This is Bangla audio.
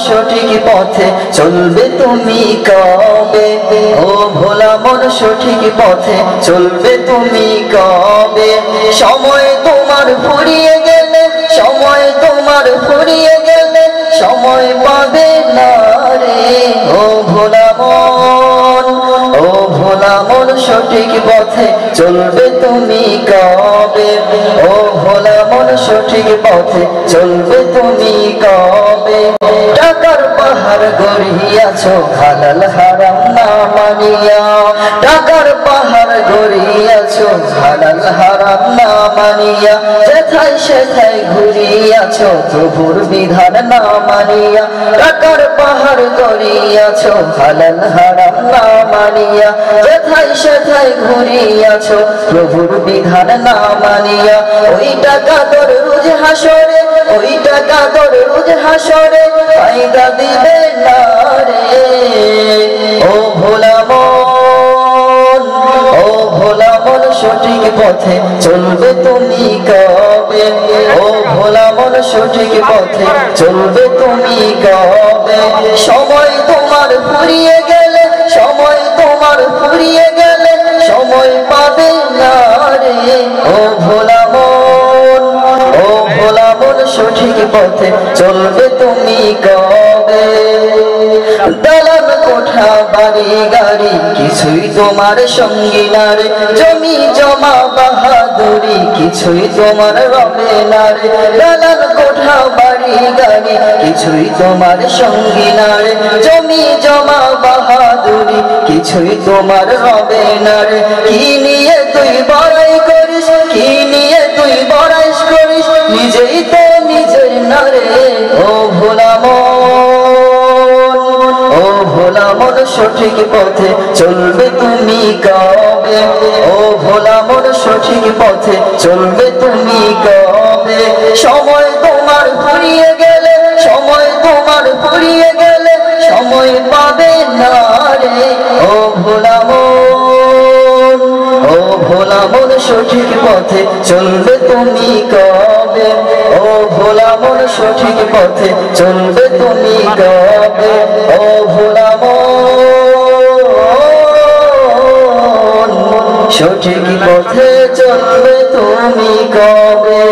সঠিক পথে চলবে তুমি কবে? ও ভোলা মন সঠিক পথে চলবে তুমি কবে? সময় তোমার ফুরিয়ে গেলে, সময় তোমার ফুরিয়ে গেলে সময় পাবে না রে। ও ভোলা মন, ও ভোলা মন সঠিক পথে চলবে তুমি কবে? ও ভোলা মন সঠিক পথে চলবে তুমি কবে? টাকার পাহাড় গড়িয়াছো হালাল হারাম না মানিয়া, টাকার পাহাড় গড়িয়াছো হালাল হারাম না মানিয়া, যেথায় সেথায় ঘুরিয়াছো প্রভুর বিধান না মানিয়া। টাকার পাহাড় গড়িয়াছো হালাল হারাম না মানিয়া, যেথায় সেথায় ঘুরিয়াছো প্রভুর বিধান না মানিয়া। ওই টাকা তোর রোজ হাসরে, ওই টাকা তোর রোজ হাসরে ফায়দা দিবে না রে। ও ভোলা মন, ও ভোলা মন সঠিক পথে চলবে তুমি কবে? ও ভোলা মন সঠিক পথে চলবে তুমি কবে? সময় তোমার ফুরিয়ে গেলে, সময় তোমার ফুরিয়ে গেলে সময় পাবে না রে। ও ভোলা মন, ও ভোলা মন সঠিক পথে চলবে তুমি কবে? দালান কোঠা বাড়ি গাড়ি কিছুই তোমার সঙ্গী না রে, জমি জমা বাহাদুরি কিছুই তোমার রবে না রে। দালান কোঠা বাড়ি গাড়ি কিছুই তোমার সঙ্গী না রে, জমি জমা বাহাদুরি কিছুই তোমার রবে না রে। কি নিয়ে তুই বড়াই করিস, কি নিয়ে তুই বড়াই করিস, নিজেই তো নিজের না রে। ও ভোলা মন, ও ভোলা মন সঠিক পথে চলবে তুমি কবে? ও ভোলা মন সঠিক পথে চলবে তুমি কবে? সময় তোমার ফুরিয়ে গেলে, সময় তোমার ফুরিয়ে গেলে সময় পাবে না রে। ও ভোলা মন, ও ভোলা মন সঠিক পথে চলবে তুমি কবে? ও ভোলা মন সঠিক পথে চলবে তুমি কবে? ও ভোলা মন সঠিক পথে চলবে তুমি কবে?